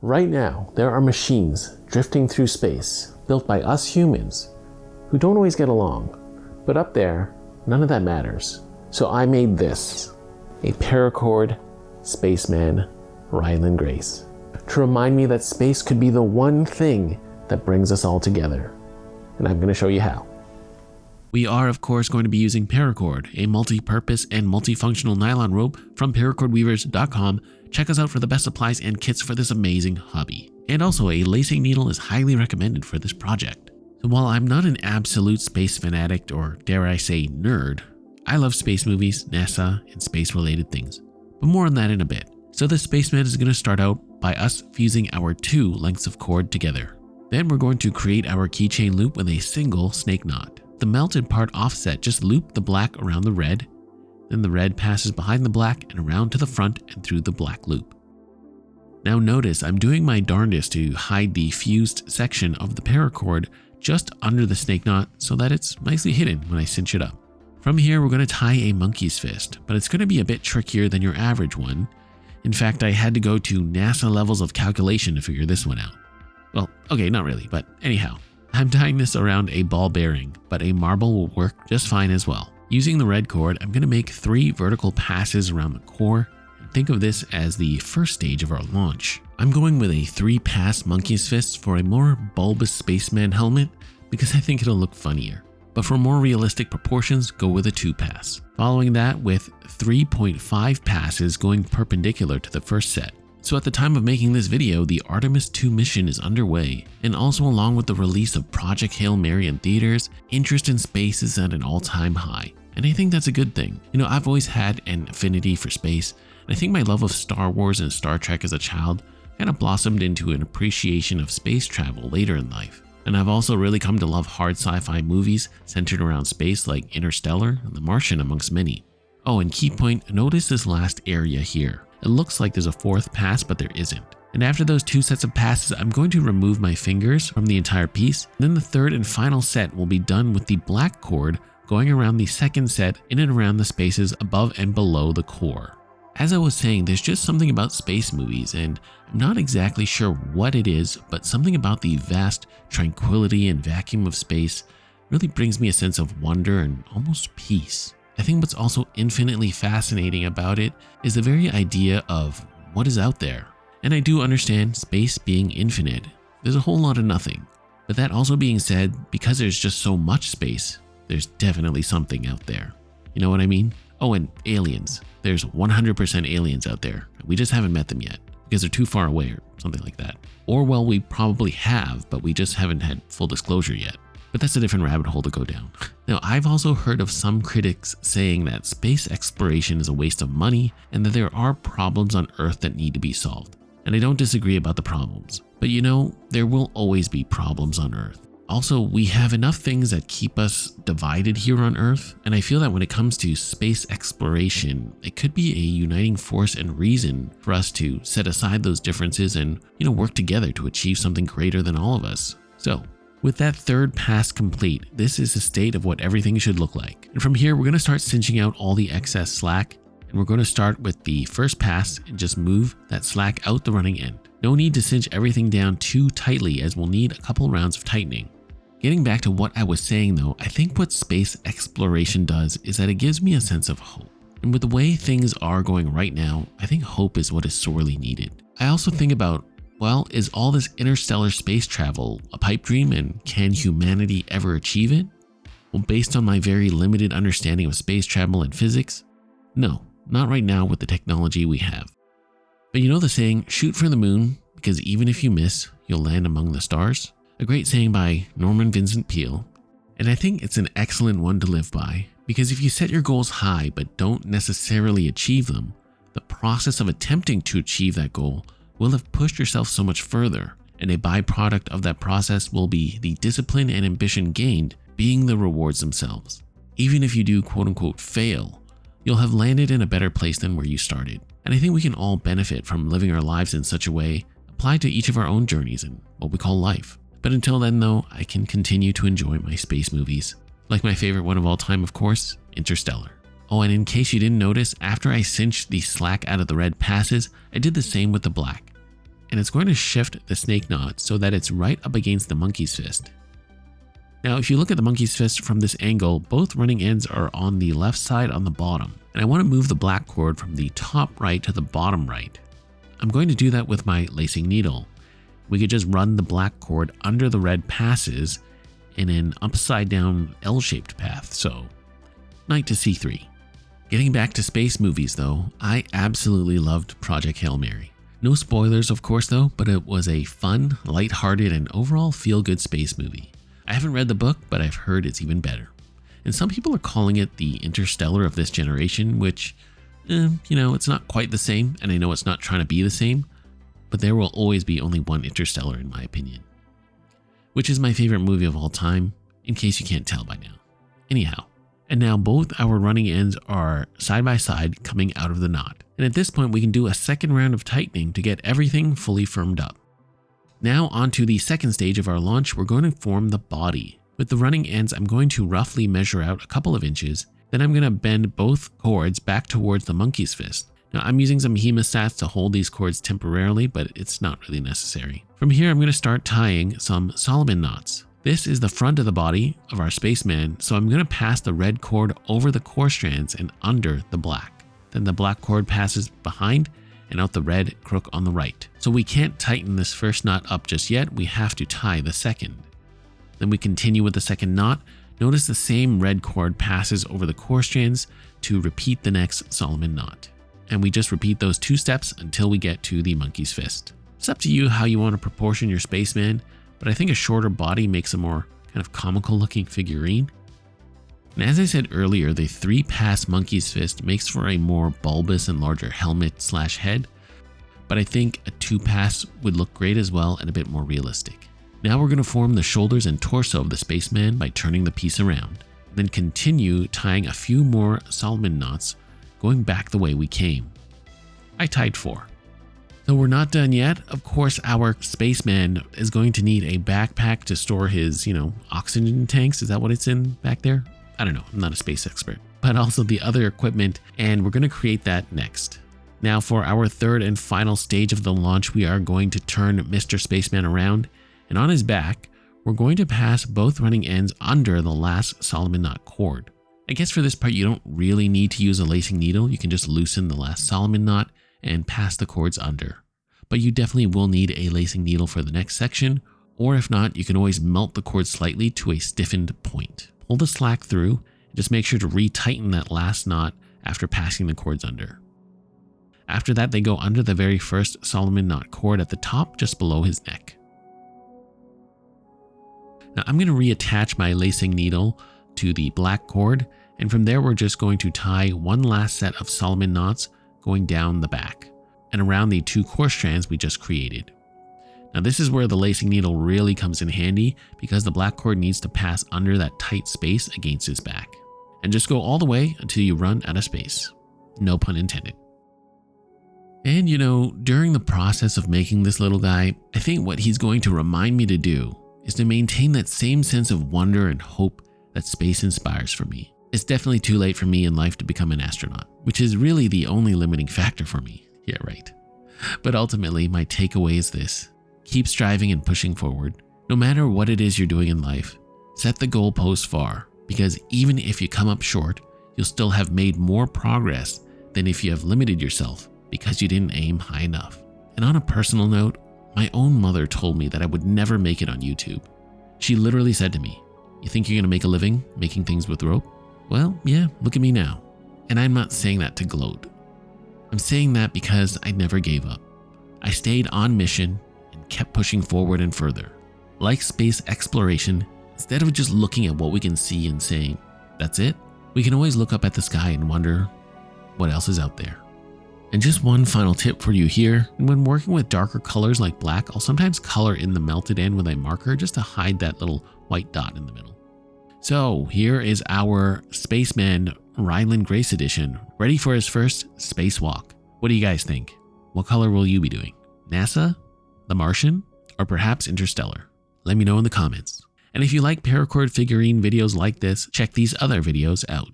Right now, there are machines drifting through space, built by us humans, who don't always get along. But up there, none of that matters. So I made this, a Paracord Spaceman Ryland Grace, to remind me that space could be the one thing that brings us all together. And I'm going to show you how. We are, of course, going to be using Paracord, a multi-purpose and multifunctional nylon rope from paracordweavers.com. Check us out for the best supplies and kits for this amazing hobby. And also, a lacing needle is highly recommended for this project. So while I'm not an absolute space fanatic, or dare I say nerd, I love space movies, NASA, and space-related things. But more on that in a bit. So this spaceman is going to start out by us fusing our 2 lengths of cord together. Then we're going to create our keychain loop with a single snake knot. The melted part offset, just loop the black around the red, then the red passes behind the black and around to the front and through the black loop. Now notice I'm doing my darndest to hide the fused section of the paracord just under the snake knot so that it's nicely hidden when I cinch it up. From here we're going to tie a monkey's fist, but it's going to be a bit trickier than your average one. In fact, I had to go to NASA levels of calculation to figure this one out. Well, okay, not really, but anyhow. I'm tying this around a ball bearing, but a marble will work just fine as well. Using the red cord, I'm going to make 3 vertical passes around the core, and think of this as the first stage of our launch. I'm going with a 3-pass monkey's fist for a more bulbous spaceman helmet because I think it'll look funnier. But for more realistic proportions, go with a 2-pass. Following that with 3.5 passes going perpendicular to the first set. So at the time of making this video, the Artemis 2 mission is underway, and also along with the release of Project Hail Mary in theaters, interest in space is at an all-time high. And I think that's a good thing. You know, I've always had an affinity for space, and I think my love of Star Wars and Star Trek as a child kind of blossomed into an appreciation of space travel later in life. And I've also really come to love hard sci-fi movies centered around space like Interstellar and The Martian amongst many. Oh, and key point, notice this last area here. It looks like there's a 4th pass, but there isn't. And after those 2 sets of passes, I'm going to remove my fingers from the entire piece. Then the 3rd and final set will be done with the black cord going around the 2nd set in and around the spaces above and below the core. As I was saying, there's just something about space movies, and I'm not exactly sure what it is, but something about the vast tranquility and vacuum of space really brings me a sense of wonder and almost peace. I think what's also infinitely fascinating about it is the very idea of what is out there. And I do understand space being infinite. There's a whole lot of nothing. But that also being said, because there's just so much space, there's definitely something out there. You know what I mean? Oh, and aliens. There's 100% aliens out there. We just haven't met them yet because they're too far away or something like that. Or well, we probably have, but we just haven't had full disclosure yet. But that's a different rabbit hole to go down. Now, I've also heard of some critics saying that space exploration is a waste of money and that there are problems on Earth that need to be solved. And I don't disagree about the problems. But you know, there will always be problems on Earth. Also, we have enough things that keep us divided here on Earth, and I feel that when it comes to space exploration, it could be a uniting force and reason for us to set aside those differences and, work together to achieve something greater than all of us. So, with that 3rd pass complete, this is the state of what everything should look like. And from here, we're going to start cinching out all the excess slack, and we're going to start with the first pass and just move that slack out the running end. No need to cinch everything down too tightly, as we'll need a couple rounds of tightening. Getting back to what I was saying though, I think what space exploration does is that it gives me a sense of hope. And with the way things are going right now, I think hope is what is sorely needed. I also think about, well, is all this interstellar space travel a pipe dream, and can humanity ever achieve it? Well, based on my very limited understanding of space travel and physics, no, not right now with the technology we have. But you know the saying, shoot for the moon, because even if you miss, you'll land among the stars? A great saying by Norman Vincent Peale, and I think it's an excellent one to live by, because if you set your goals high but don't necessarily achieve them, the process of attempting to achieve that goal will have pushed yourself so much further, and a byproduct of that process will be the discipline and ambition gained being the rewards themselves. Even if you do quote-unquote fail, you'll have landed in a better place than where you started, and I think we can all benefit from living our lives in such a way applied to each of our own journeys in what we call life. But until then though, I can continue to enjoy my space movies. Like my favorite one of all time, of course, Interstellar. Oh, and in case you didn't notice, after I cinched the slack out of the red passes, I did the same with the black. and it's going to shift the snake knot so that it's right up against the monkey's fist. Now, if you look at the monkey's fist from this angle, both running ends are on the left side on the bottom, and I want to move the black cord from the top right to the bottom right. I'm going to do that with my lacing needle. We could just run the black cord under the red passes in an upside down L-shaped path, so knight to c3. Getting back to space movies though, I absolutely loved Project Hail Mary. No spoilers of course though, but it was a fun, lighthearted, and overall feel-good space movie. I haven't read the book, but I've heard it's even better. And some people are calling it the Interstellar of this generation, which, it's not quite the same, and I know it's not trying to be the same, but there will always be only one Interstellar in my opinion. Which is my favorite movie of all time, in case you can't tell by now. Anyhow, and now both our running ends are side by side coming out of the knot. And at this point we can do a second round of tightening to get everything fully firmed up. Now onto the second stage of our launch, we're going to form the body. With the running ends, I'm going to roughly measure out a couple of inches, then I'm going to bend both cords back towards the monkey's fist. Now I'm using some hemostats to hold these cords temporarily, but it's not really necessary. From here I'm going to start tying some Solomon knots. This is the front of the body of our spaceman, so I'm going to pass the red cord over the core strands and under the black. Then the black cord passes behind and out the red crook on the right. So we can't tighten this first knot up just yet, we have to tie the second. Then we continue with the second knot. Notice the same red cord passes over the core strands to repeat the next Solomon knot. And we just repeat those 2 steps until we get to the monkey's fist. It's up to you how you want to proportion your spaceman, but I think a shorter body makes a more kind of comical looking figurine. And as I said earlier, the 3-pass monkey's fist makes for a more bulbous and larger helmet/head, but I think a 2-pass would look great as well and a bit more realistic. Now we're going to form the shoulders and torso of the spaceman by turning the piece around, then continue tying a few more Solomon knots, going back the way we came. I tied 4. So we're not done yet. Of course, our spaceman is going to need a backpack to store his, oxygen tanks. Is that what it's in back there? I don't know. I'm not a space expert. But also the other equipment, and we're going to create that next. Now for our third and final stage of the launch, we are going to turn Mr. Spaceman around, and on his back, we're going to pass both running ends under the last Solomon knot cord. I guess for this part, you don't really need to use a lacing needle. You can just loosen the last Solomon knot and pass the cords under. But you definitely will need a lacing needle for the next section, or if not, you can always melt the cord slightly to a stiffened point. Pull the slack through, and just make sure to re-tighten that last knot after passing the cords under. After that, they go under the very first Solomon knot cord at the top, just below his neck. Now I'm going to reattach my lacing needle to the black cord, and from there we're just going to tie one last set of Solomon knots going down the back and around the 2 core strands we just created. Now this is where the lacing needle really comes in handy, because the black cord needs to pass under that tight space against his back. And just go all the way until you run out of space. No pun intended. And during the process of making this little guy, I think what he's going to remind me to do is to maintain that same sense of wonder and hope that space inspires for me. It's definitely too late for me in life to become an astronaut, which is really the only limiting factor for me. Yeah, right. But ultimately, my takeaway is this. Keep striving and pushing forward. No matter what it is you're doing in life, set the goalpost far, because even if you come up short, you'll still have made more progress than if you have limited yourself because you didn't aim high enough. And on a personal note, my own mother told me that I would never make it on YouTube. She literally said to me, "You think you're going to make a living making things with rope? Well, yeah, look at me now." And I'm not saying that to gloat. I'm saying that because I never gave up. I stayed on mission and kept pushing forward and further. Like space exploration, instead of just looking at what we can see and saying, "That's it," we can always look up at the sky and wonder what else is out there. And just one final tip for you here, when working with darker colors like black, I'll sometimes color in the melted end with a marker just to hide that little white dot in the middle. So here is our Spaceman Ryland Grace Edition, ready for his first spacewalk. What do you guys think? What color will you be doing? NASA, The Martian, or perhaps Interstellar? Let me know in the comments. And if you like Paracord figurine videos like this, check these other videos out.